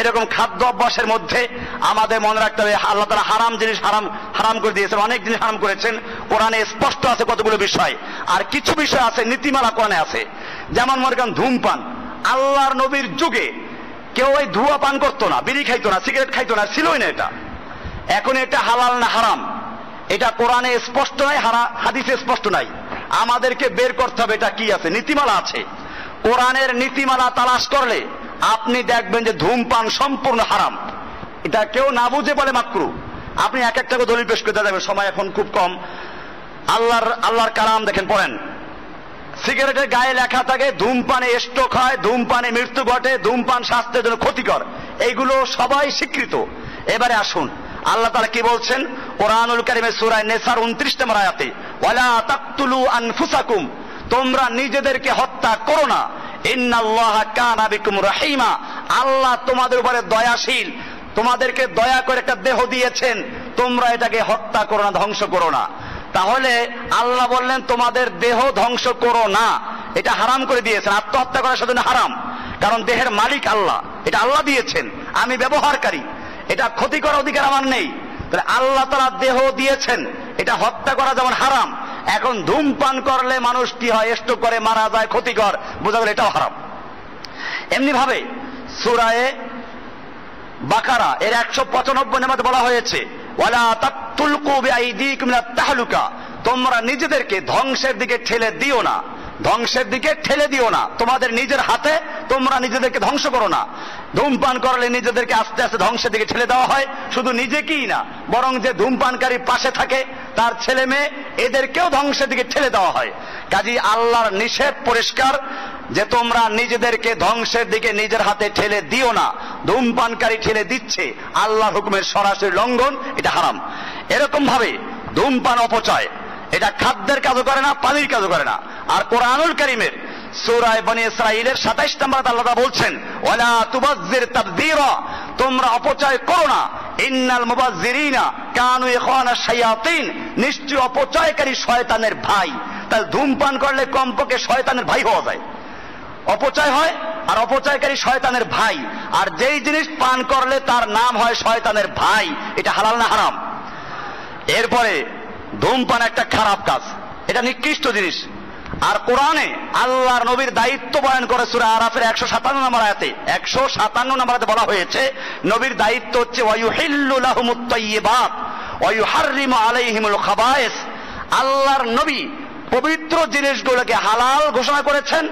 এরকম খাদ্য অভ্যাসের মধ্যে আমাদের মনে রাখতে হবে আল্লাহ তাআলা হারাম জিনিস হারাম করে দিয়েছেন, অনেক জিনিস হারাম করেছেন, কোরআনে স্পষ্ট আছে কতগুলো বিষয়। আর কিছু বিষয় আছে নীতিমালা কোরআনে আছে, যেমন মনে করেন ধূমপান। আল্লাহর নবীর যুগে কেউ ওই ধোঁয়া পান করতো না, বিড়ি খাইতো না, সিগারেট খাইতো না, ছিলই না এটা। এখন এটা হালাল না হারাম এটা কোরআনে স্পষ্ট নাই, হাদিসে স্পষ্ট নাই। আমাদেরকে বের করতে হবে এটা কি আছে, নীতিমালা আছে। কোরআনের নীতিমালা তালাশ করলে আপনি দেখবেন যে ধূমপান সম্পূর্ণ হারাম। এটা কেউ না বুঝে বলে মাকরু। আপনি এক একটা করে দলিল পেশ করতে যাবেন, সময় এখন খুব কম। আল্লাহর কালাম দেখেন, পড়েন। সিগারেটের গায়ে লেখা থাকে ধূমপানে স্ট্রোক হয়, ধূমপানে মৃত্যু ঘটে, ধূমপান স্বাস্থ্যের জন্য ক্ষতিকর, এইগুলো সবাই স্বীকৃত। এবারে আসুন আল্লাহ তাআলা কি বলছেন কোরআনুল কারীমের সূরা নিসার 29 নম্বর আয়াতে, ওয়ালা তাকতুলু আনফুসাকুম, তোমরা নিজেদেরকে হত্যা করো না, ইন্নাল্লাহা কানা বিকুম রাহিমা, আল্লাহ তোমাদের উপরে দয়াশীল, তোমাদেরকে দয়া করে একটা দেহ দিয়েছেন, তোমরা এটাকে হত্যা করো না, ধ্বংস করো না। তাহলে আল্লাহ বললেন তোমাদের দেহ ধ্বংস করো না, এটা হারাম করে দিয়েছেন। আত্মহত্যা করার সাথে হারাম, কারণ দেহের মালিক আল্লাহ, এটা আল্লাহ দিয়েছেন, আমি ব্যবহারকারী, এটা ক্ষতি করার অধিকার আমার নেই। তাহলে আল্লাহ তাআলা দেহ দিয়েছেন, এটা হত্যা করা যেমন হারাম, এখন ধূমপান করলে মানুষ কি হয়, স্ট্রোক করে মারা যায়, ক্ষতিকর, বোঝা গেল এটাও হারাম। এমনি ভাবে সূরা বাকারা এর 195 নম্বরে বলা হয়েছে, ওয়ালা তাকতুলকু বিআইদিকুম ইলা তাহলুকা, তোমরা নিজেদেরকে ধ্বংসের দিকে ঠেলে দিও না, ধ্বংসের দিকে ঠেলে দিও না, তোমাদের নিজের হাতে তোমরা নিজেদেরকে ধ্বংস করো না। ধূমপান করলে নিজেদেরকে আস্তে আস্তে ধ্বংসের দিকে ঠেলে দেওয়া হয়, শুধু নিজেকেই না, বরং যে ধূমপানকারী পাশে থাকে তার ছেলে মেয়ে, এদেরকেও ধ্বংসের দিকে ঠেলে দেওয়া হয়। কাজী আল্লাহর নিষেধ পরিষ্কার যে তোমরা নিজেদেরকে ধ্বংসের দিকে নিজের হাতে ঠেলে দিও না। ধূমপানকারী ঠেলে দিচ্ছে, আল্লাহর হুকুমের সরাসরি লঙ্ঘন, এটা হারাম। এরকম ভাবে ধূমপান অপচয়, এটা খাদ্যের কাজও করে না, পানির কাজও করে না। আর কোরআনুল কারীমের সূরা বনী ইসরাঈলের 27 নম্বরে আল্লাহ তাআলা বলছেন, ওয়ালা তুবাজ্জির তাবযীরা, তোমরা অপচয় করো না, ইন্নাল মুবাজ্জিরিনা কানু ইখওয়ানাশ শায়াতিন, নিশ্চয় অপচয়কারী শয়তানের ভাই। তাহলে ধূমপান করলে কমপক্ষে শয়তানের ভাই হওয়া যায়, অপচয় হয় আর অপচয়কারী শয়তানের ভাই। আর যেই জিনিস পান করলে তার নাম হয় শয়তানের ভাই, এটা হালাল না হারাম? এরপরে ধূমপান একটা খারাপ কাজ, এটা নিকৃষ্ট জিনিস। আর কোরআনে আল্লাহর নবীর দায়িত্ব বয়ান করে সূরা আরাফের 157 নম্বর আয়াতে, 157 নম্বর আয়াতে বলা হয়েছে নবীর দায়িত্ব হচ্ছে ওয়ায়ুহিল্লু লাহুমুত তাইয়্যিবাত ওয়া ইউহাররিমু আলাইহিমুল খাবায়েস। আল্লাহর নবী পবিত্র জিনিসগুলোকে হালাল ঘোষণা করেছেন,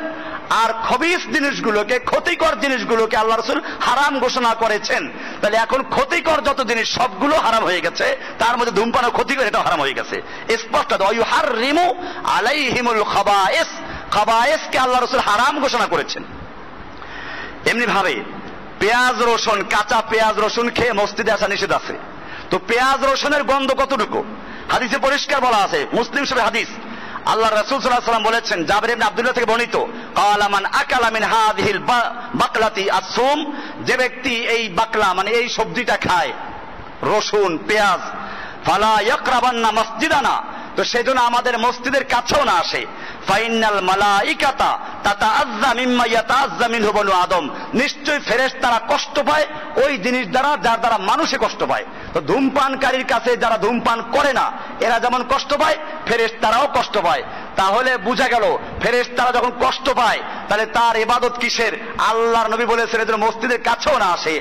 আর খবিস জিনিসগুলোকে, ক্ষতিকর জিনিসগুলোকে আল্লাহ রাসূল হারাম ঘোষণা করেছেন। তাহলে এখন ক্ষতিকর যত জিনিস সবগুলো হারাম হয়ে গেছে, তার মধ্যে ধূমপানও ক্ষতিকর, এটা হারাম হয়ে গেছে স্পষ্ট। ওয়ায়ুহাররিমু আলাইহিমুল খাবায়েস, খাবায়েসকে আল্লাহ রাসূল হারাম ঘোষণা করেছেন। এমনি ভাবে পেঁয়াজ রসুন, কাঁচা পেঁয়াজ রসুন খেয়ে মসজিদে আসা নিষেধ আছে। তো পেঁয়াজ রসুনের গন্ধ কতটুকু? হাদিসে পরিষ্কার বলা আছে, মুসলিম শরীফের হাদিস, আল্লাহ রাসূল সাল্লাল্লাহু আলাইহি ওয়াসাল্লাম বলেছেন, জাবির ইবনে আব্দুল্লাহ থেকে বর্ণিত, ক্বালা মান আকালা মিন হাযিহিল বাকলাতি আসুম, যে ব্যক্তি এই বাকলা মানে এই সবজিটা খায়, রসুন পেঁয়াজ, ফালা ইয়াকরাবান্না মসজিদানা, তো সেজন্য আমাদের মসজিদের কাছেও না আসে। ফাইনাল মালাইকাতা তাতাআজ্জা মিম্মা ইয়াতাআজ্জা মিনহু বনু আদম, নিশ্চয়ই ফেরেশতারা কষ্ট পায় ওই জিনিস দ্বারা যার দ্বারা মানুষে কষ্ট পায়। তো ধূমপানকারীর কাছে যারা ধূমপান করে না এরা যেমন কষ্ট পায়, ফেরেশতারাও কষ্ট পায়। তাহলে বোঝা গেল ফেরেশতারা যখন কষ্ট পায় তাহলে তার ইবাদত কিসের? আল্লাহর নবী বলেছেন এদের মসজিদের কাছেও না আসে।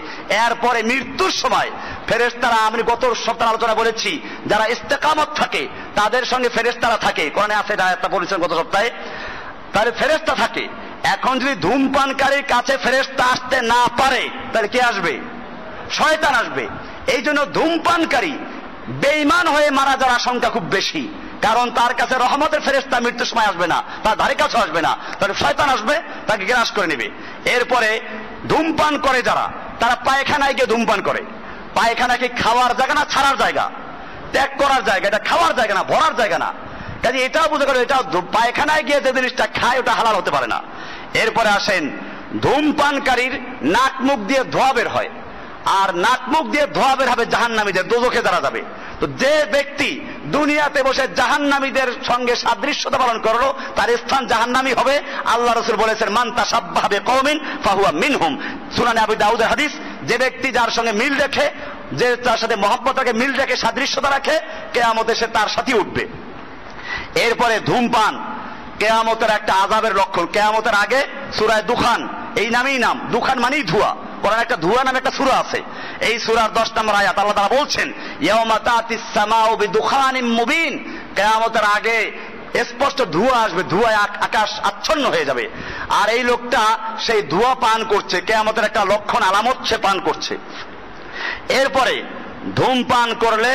এরপরে মৃত্যুর সময় ফেরেশতারা, আমি গত সপ্তাহে আলোচনা করেছি, যারা ইস্তেকামত থাকে তাদের সঙ্গে ফেরেশতারা থাকে, কোরআনে আছে এটা আয়াতটা বলেছেন গত সপ্তাহে, তাহলে ফেরেশতা থাকে। এখন যদি ধূমপানকারীর কাছে ফেরেশতা আসতে না পারে তাহলে কে আসবে? শয়তান আসবে। এই জন্য ধূমপানকারী বেঈমান হয়ে মারা যাওয়ার আশঙ্কা খুব বেশি, কারণ তার কাছে রহমতের ফেরেশতা মৃত্যুর সময় আসবে না, তার ধারে কাছে আসবে না, তাহলে শয়তান আসবে, তাকে গ্রাস করে নেবে। এরপরে ধূমপান করে যারা, তারা পায়খানায় গিয়ে ধূমপান করে। পায়খানা কি খাওয়ার জায়গা না ছাড়ার জায়গা? ত্যাগ করার জায়গা, এটা খাওয়ার জায়গা না, ভরার জায়গা না। কাজে এটাও বুঝে গেল, এটা পায়খানায় গিয়ে যে জিনিসটা খায় ওটা হালাল হতে পারে না। এরপরে আসেন, ধূমপানকারীর নাক মুখ দিয়ে ধোঁয়া বের হয়, আর নাক মুখ দিয়ে ধোঁয়া বের হবে জাহান্নামীদের, দোজখে যারা যাবে। তো যে ব্যক্তি দুনিয়াতে বসে জাহান্নামীদের সঙ্গে সাদৃশ্যতা পালন করলো তার স্থান জাহান্নামী হবে। আল্লাহ রাসূল বলেছেন, মান তাশাব্বাহা বিকওমিন ফাহুয়া মিনহুম, সুনানে আবু দাউদের হাদিস, যে ব্যক্তি যার সঙ্গে মিল রেখে, যে তার সাথে মহব্বতকে মিল রেখে সাদৃশ্যতা রাখে, কিয়ামতে সে তার সাথে উঠবে। এরপরে ধূমপান কিয়ামতের একটা আযাবের লক্ষণ। কিয়ামতের আগে সূরা দুখান, এই নামেই নাম, দুখান মানেই ধোঁয়া। কোরআন একটা ধোঁয়া নামে একটা সূরা আছে, এই সূরার 10 নম্বর আয়াত আল্লাহ তাআলা বলছেন ইয়াউমা তাতিস সামাউ বিদুখানিম মুবিন, কিয়ামতের আগে স্পষ্ট ধোঁয়া আসবে, ধোঁয়ায় আকাশ আচ্ছন্ন হয়ে যাবে। আর এই লোকটা সেই ধোঁয়া পান করছে, কিয়ামতের একটা লক্ষণ আলামত সে পান করছে। এরপরে ধূমপান করলে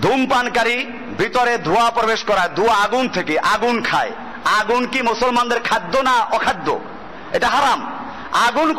ধূমপানকারী ভিতরে ধোঁয়া প্রবেশ করায়, ধোঁয়া আগুন থেকে, আগুন খায়। আগুন কি মুসলমানদের খাদ্য না অখাদ্য? এটা হারাম। আগুন